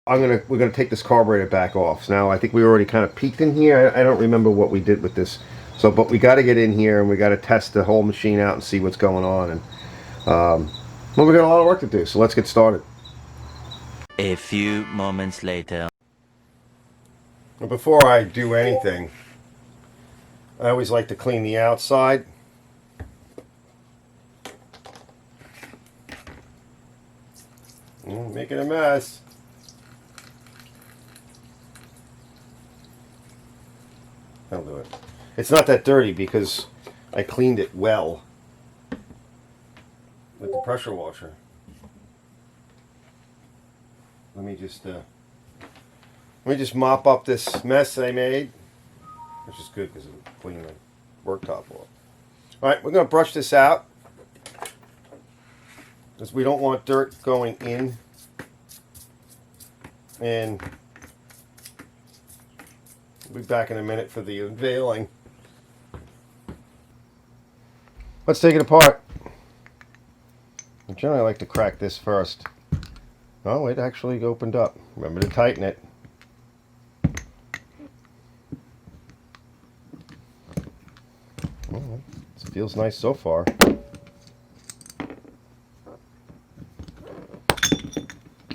We're gonna take this carburetor back off. So now I think we already kind of peeked in here. I don't remember what we did with this. So, but we got to get in here and we got to test the whole machine out and see what's going on. And well, we got a lot of work to do. So let's get started. A few moments later. Before I do anything, I always like to clean the outside. Making a mess. I'll do it. It's not that dirty because I cleaned it well with the pressure washer. Let me just mop up this mess I made, which is good because it'll clean the worktop off. All right, we're going to brush this out because we don't want dirt going in. And we'll be back in a minute for the unveiling. Let's take it apart. I generally like to crack this first. Oh, it actually opened up. Remember to tighten it. Oh, it feels nice so far.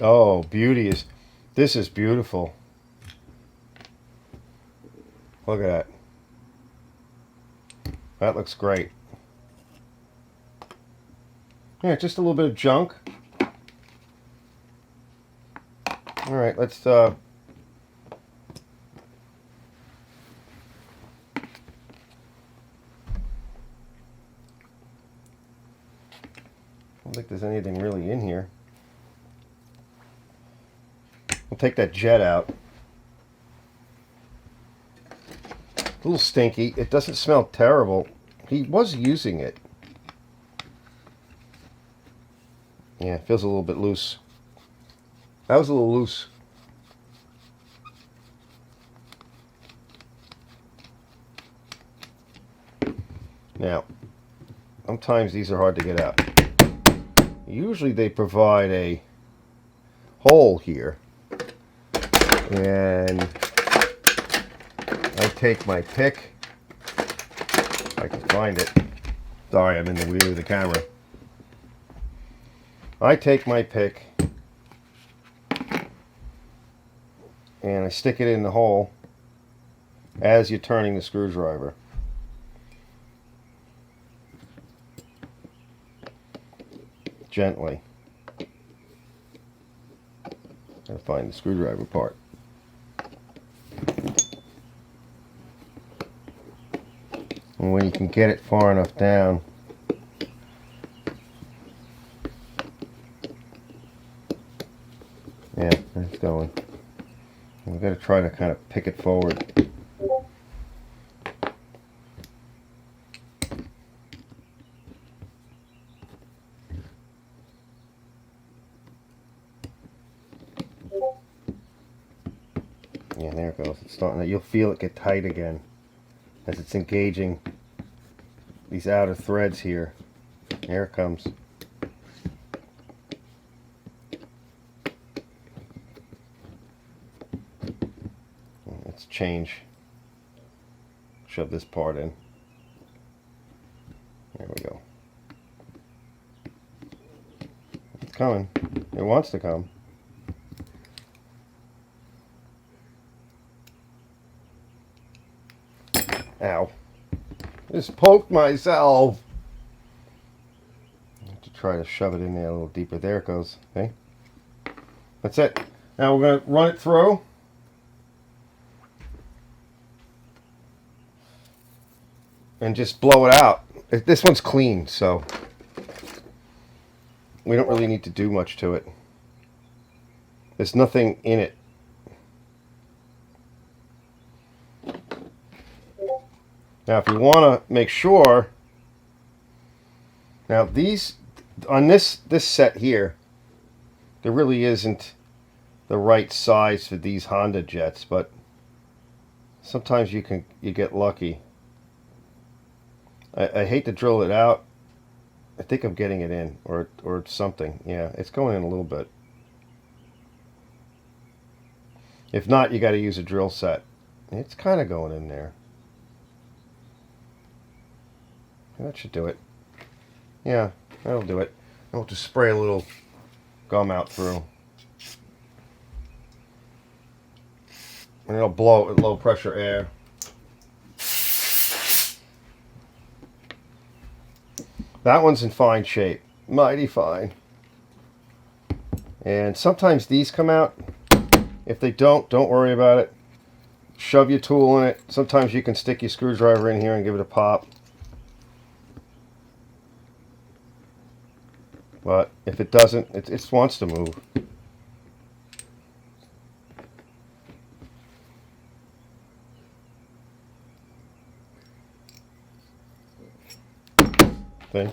Oh, this is beautiful. Look at that. That looks great. Yeah, just a little bit of junk. All right, let's I don't think there's anything really in here. We'll take that jet out. A little stinky. It doesn't smell terrible. He was using it. Yeah, it feels a little bit loose. That was a little loose. Now, sometimes these are hard to get out. Usually they provide a hole here. And I take my pick, if I can find it. Sorry, I'm in the rear of the camera. I take my pick and I stick it in the hole as you're turning the screwdriver. Gently. Gotta find the screwdriver part. And when you can get it far enough down, yeah, it's going. And we've got to try to kind of pick it forward. Yeah, there it goes. It's starting to, you'll feel it get tight again as it's engaging these outer threads here. Here it comes. Let's change. Shove this part in. There we go. It's coming. It wants to come. Ow. Just poked myself. I have to try to shove it in there a little deeper. There it goes. Okay. That's it. Now we're going to run it through. And just blow it out. This one's clean, so we don't really need to do much to it. There's nothing in it. Now, if you want to make sure, now these, on this set here, there really isn't the right size for these Honda jets, but sometimes you get lucky. I hate to drill it out. I think I'm getting it in, or something. Yeah, it's going in a little bit. If not, you got to use a drill set. It's kind of going in there. That should do it. Yeah, that'll do it. And we'll just spray a little gum out through. And it'll blow at low pressure air. That one's in fine shape. Mighty fine. And sometimes these come out. If they don't worry about it. Shove your tool in it. Sometimes you can stick your screwdriver in here and give it a pop. But if it doesn't, it wants to move. Thing.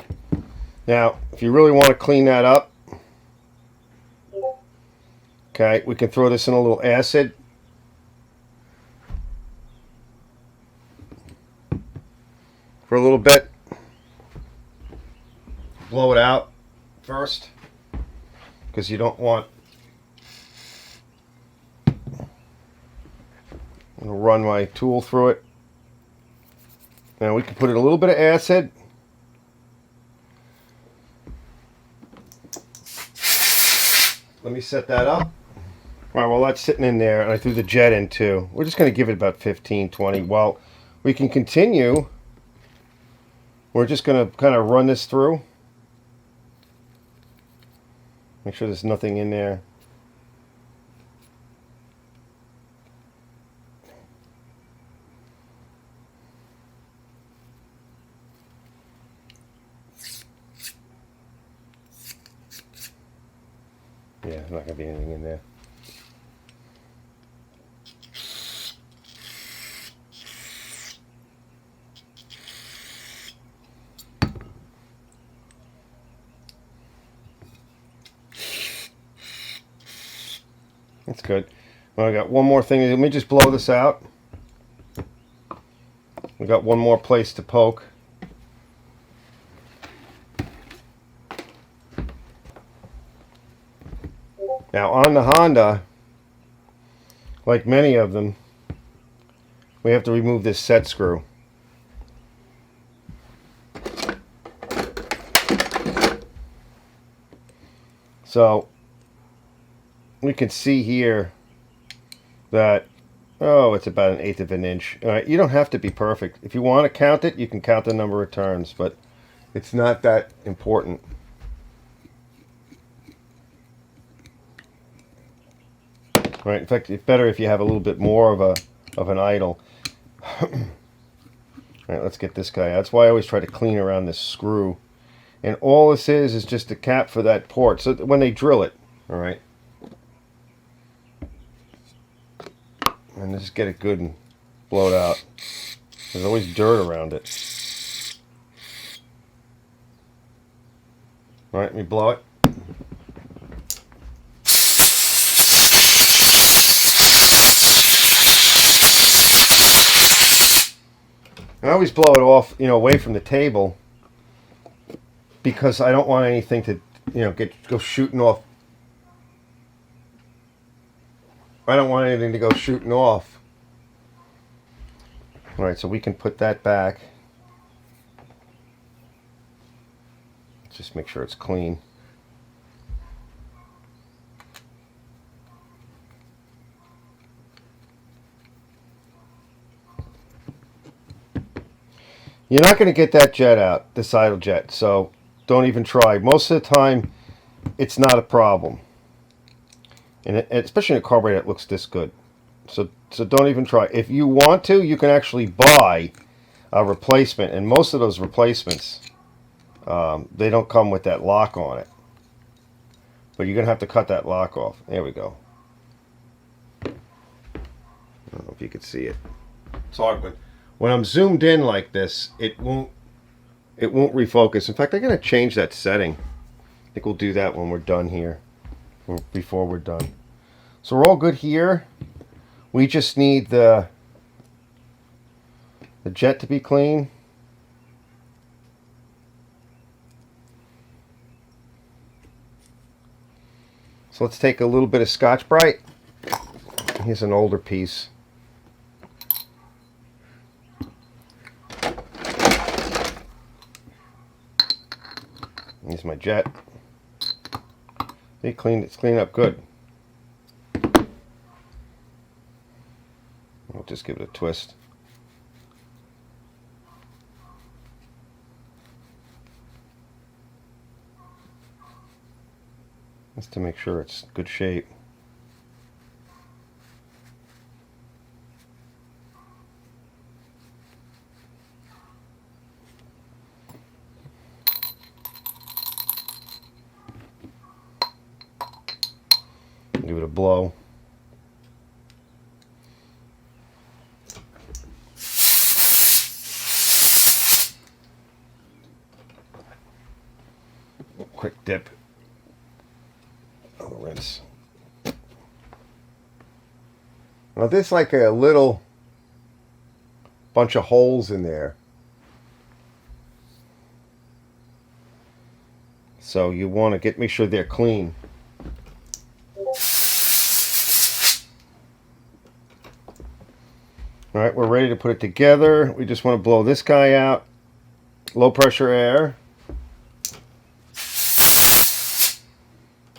Now, if you really want to clean that up, okay, we can throw this in a little acid. For a little bit. Blow it out first, because you don't want to run my tool through it. Now we can put in a little bit of acid. Let me set that up. All right, well that's sitting in there, and I threw the jet in too. We're just going to give it about 15, 20. Well, we can continue. We're just going to kind of run this through. Make sure there's nothing in there. Yeah, there's not going to be anything in there. That's good. Well, I got one more thing. Let me just blow this out. We got one more place to poke. Now on the Honda, like many of them, we have to remove this set screw. So we can see here that, oh, it's about 1/8 of an inch. All right, you don't have to be perfect. If you want to count it, you can count the number of turns, but it's not that important. Right. In fact, it's better if you have a little bit more of an idle. All right, let's get this guy out. That's why I always try to clean around this screw. And all this is just a cap for that port. So when they drill it, all right. And just get it good and blow it out. There's always dirt around it. All right, let me blow it. I always blow it off, away from the table, because I don't want anything to, go shooting off. I don't want anything to go shooting off. All right, so we can put that back. Just make sure it's clean. You're not going to get that jet out, this idle jet, so don't even try. Most of the time, it's not a problem. And especially in a carburetor, it looks this good. So don't even try. If you want to, you can actually buy a replacement. And most of those replacements, they don't come with that lock on it. But you're going to have to cut that lock off. There we go. I don't know if you can see it. It's hard, but when I'm zoomed in like this, it won't refocus. In fact, I'm going to change that setting. I think we'll do that when we're done here, or before we're done. So we're all good here. We just need the jet to be clean. So let's take a little bit of Scotch-Brite. Here's an older piece. Here's my jet. It's cleaned up good. I'll just give it a twist. Just to make sure it's good shape. Give it a blow. Quick dip. I'll rinse. Now there's like a little bunch of holes in there. So you want to make sure they're clean. Alright, we're ready to put it together. We just want to blow this guy out. Low pressure air.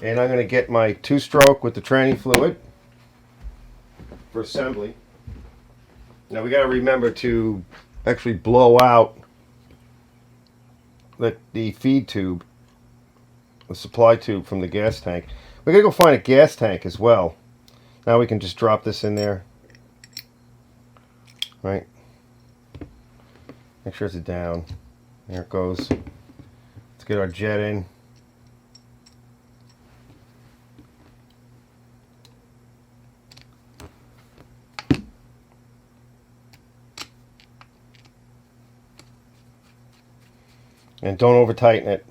And I'm going to get my 2-stroke with the tranny fluid for assembly. Now we got to remember to actually blow out the feed tube, the supply tube from the gas tank. We're going to go find a gas tank as well. Now we can just drop this in there. Right. Make sure it's down. There it goes. Let's get our jet in. And don't over tighten it.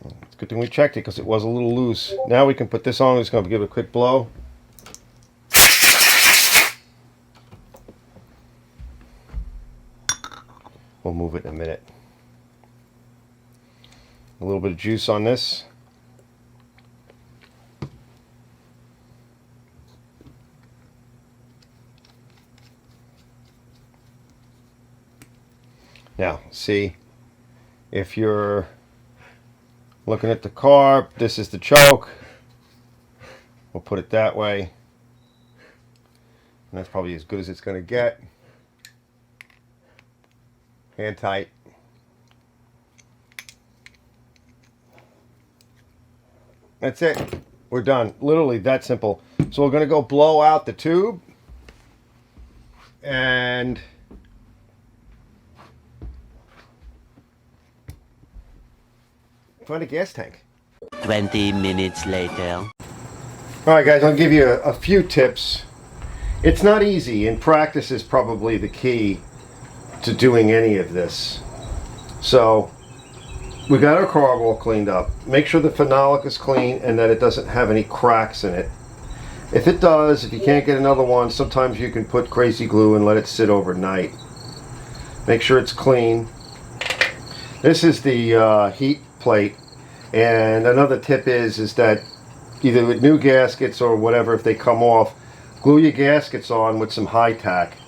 It's a good thing we checked it because it was a little loose. Now we can put this on. We're just going to give it a quick blow. We'll move it in a minute. A little bit of juice on this. Now, see, if you're looking at the carb, this is the choke. We'll put it that way. And that's probably as good as it's going to get. Hand tight. That's it. We're done. Literally that simple. So we're going to go blow out the tube. And find a gas tank. 20 minutes later. Alright guys, I'll give you a few tips. It's not easy, and practice is probably the key to doing any of this. So, we got our carb all cleaned up. Make sure the phenolic is clean and that it doesn't have any cracks in it. If it does, if you can't get another one, sometimes you can put crazy glue and let it sit overnight. Make sure it's clean. This is the heat plate, and another tip is that either with new gaskets or whatever, if they come off, glue your gaskets on with some high tack.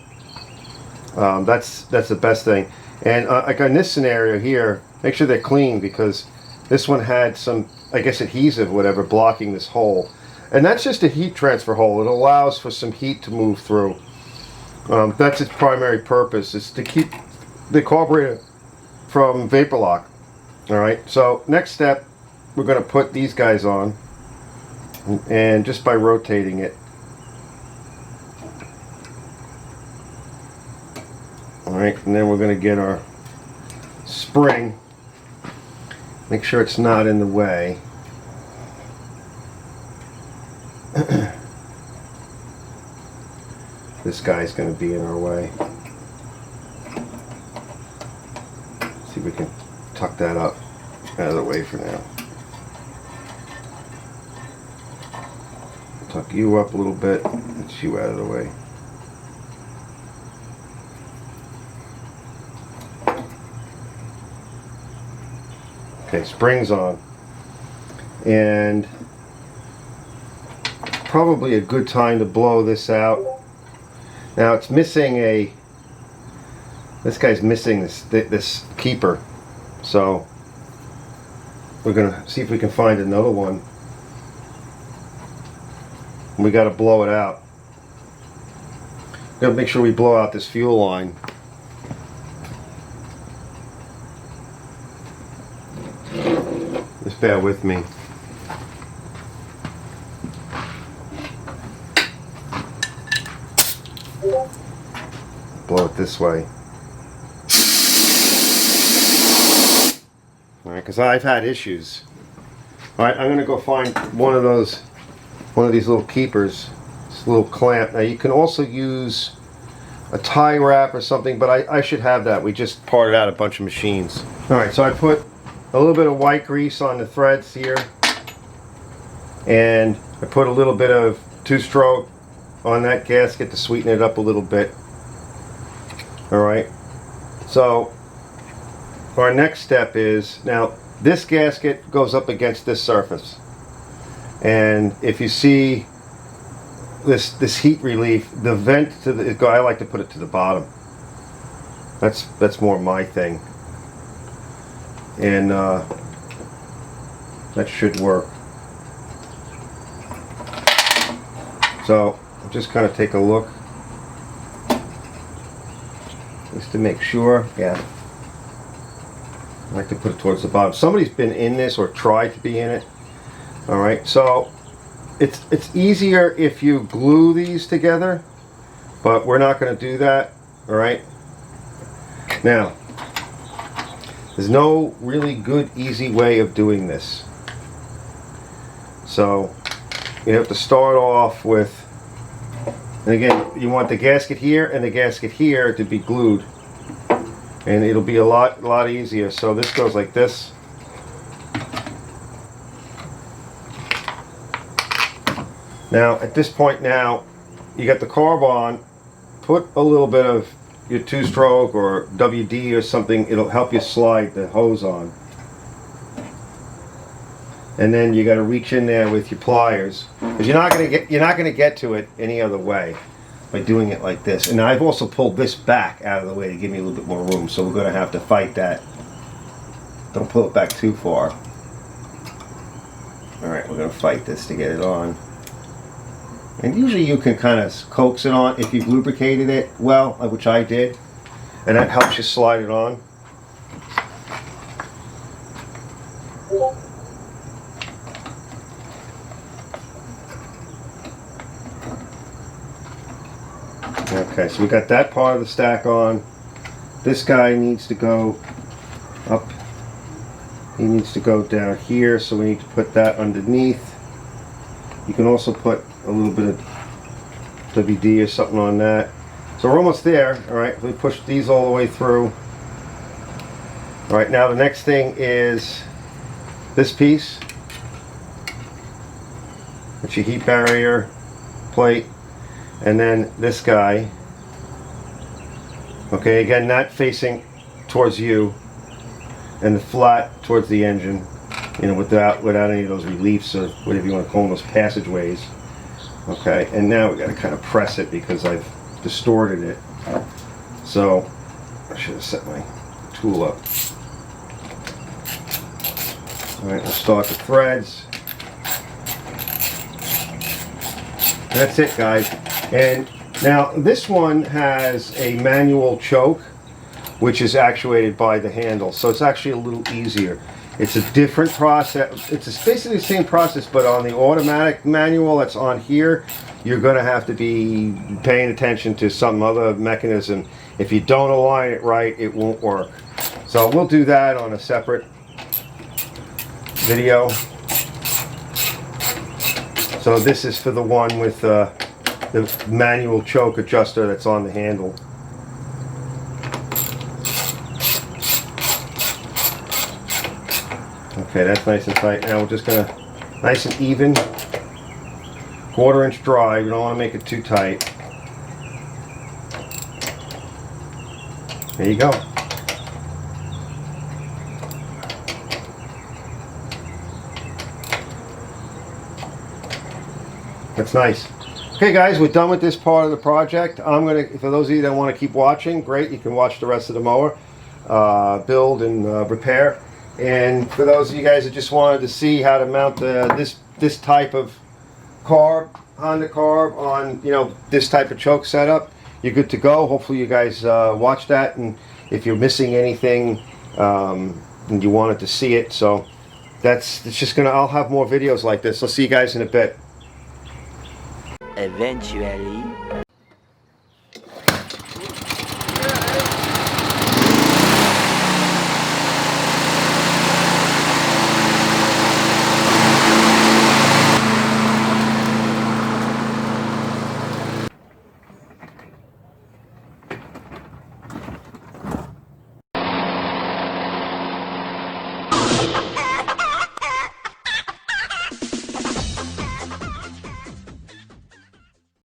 That's the best thing. And like in this scenario here, make sure they're clean because this one had some, I guess, adhesive, whatever, blocking this hole. And that's just a heat transfer hole. It allows for some heat to move through. That's its primary purpose, is to keep the carburetor from vapor lock. Alright, so next step, we're going to put these guys on, and just by rotating it. Alright, and then we're going to get our spring. Make sure it's not in the way. This guy's going to be in our way. See if we can tuck that up out of the way for now. Tuck you up a little bit. Get you out of the way. Okay, springs on. And probably a good time to blow this out. Now it's missing a, this guy's missing this keeper. So we're gonna see if we can find another one. We gotta blow it out. Gotta make sure we blow out this fuel line. Just bear with me. Blow it this way. Alright, because I've had issues. Alright, I'm going to go find one of these little keepers. This little clamp. Now you can also use a tie wrap or something, but I should have that. We just parted out a bunch of machines. Alright, so I put a little bit of white grease on the threads here. And I put a little bit of two-stroke on that gasket to sweeten it up a little bit. Alright, so our next step is, now this gasket goes up against this surface, and if you see this heat relief, the vent to the, I like to put it to the bottom. That's more my thing, and that should work. So just kind of take a look just to make sure. Yeah, I like to put it towards the bottom. Somebody's been in this or tried to be in it. All right, so it's easier if you glue these together, but we're not going to do that. All right, now there's no really good easy way of doing this, so you have to start off with, and again, you want the gasket here and the gasket here to be glued, and it'll be a lot easier. So this goes like this. Now at this point, now you got the carb on, put a little bit of your two-stroke or WD or something. It'll help you slide the hose on, and then you got to reach in there with your pliers, because you're not going to get to it any other way by doing it like this. And I've also pulled this back out of the way to give me a little bit more room, so we're going to have to fight that. Don't pull it back too far. Alright, we're going to fight this to get it on. And usually you can kind of coax it on if you've lubricated it well, which I did, and that helps you slide it on. Okay, so we got that part of the stack on. This guy needs to go up. He needs to go down here, so we need to put that underneath. You can also put a little bit of WD or something on that. So we're almost there. Alright, we push these all the way through. Alright, now the next thing is this piece. It's your heat barrier plate. And then this guy. Okay, again, not facing towards you, and the flat towards the engine, you know, without any of those reliefs or whatever you want to call them, those passageways. Okay, and now we got to kind of press it because I've distorted it. So I should have set my tool up. All right, we'll start the threads. That's it, guys. And now this one has a manual choke, which is actuated by the handle, so it's actually a little easier. It's a different process. It's basically the same process, but on the automatic manual that's on here, you're going to have to be paying attention to some other mechanism. If you don't align it right, it won't work. So we'll do that on a separate video. So this is for the one with the manual choke adjuster that's on the handle. Okay, that's nice and tight. Now we're just gonna, nice and even, 1/4 inch dry. We don't want to make it too tight. There you go. That's nice. Okay guys, we're done with this part of the project. For those of you that want to keep watching, great, you can watch the rest of the mower, build and repair. And for those of you guys that just wanted to see how to mount this type of Honda carb on, you know, this type of choke setup, you're good to go. Hopefully you guys watch that, and if you're missing anything and you wanted to see it, so I'll have more videos like this. I'll see you guys in a bit. Eventually.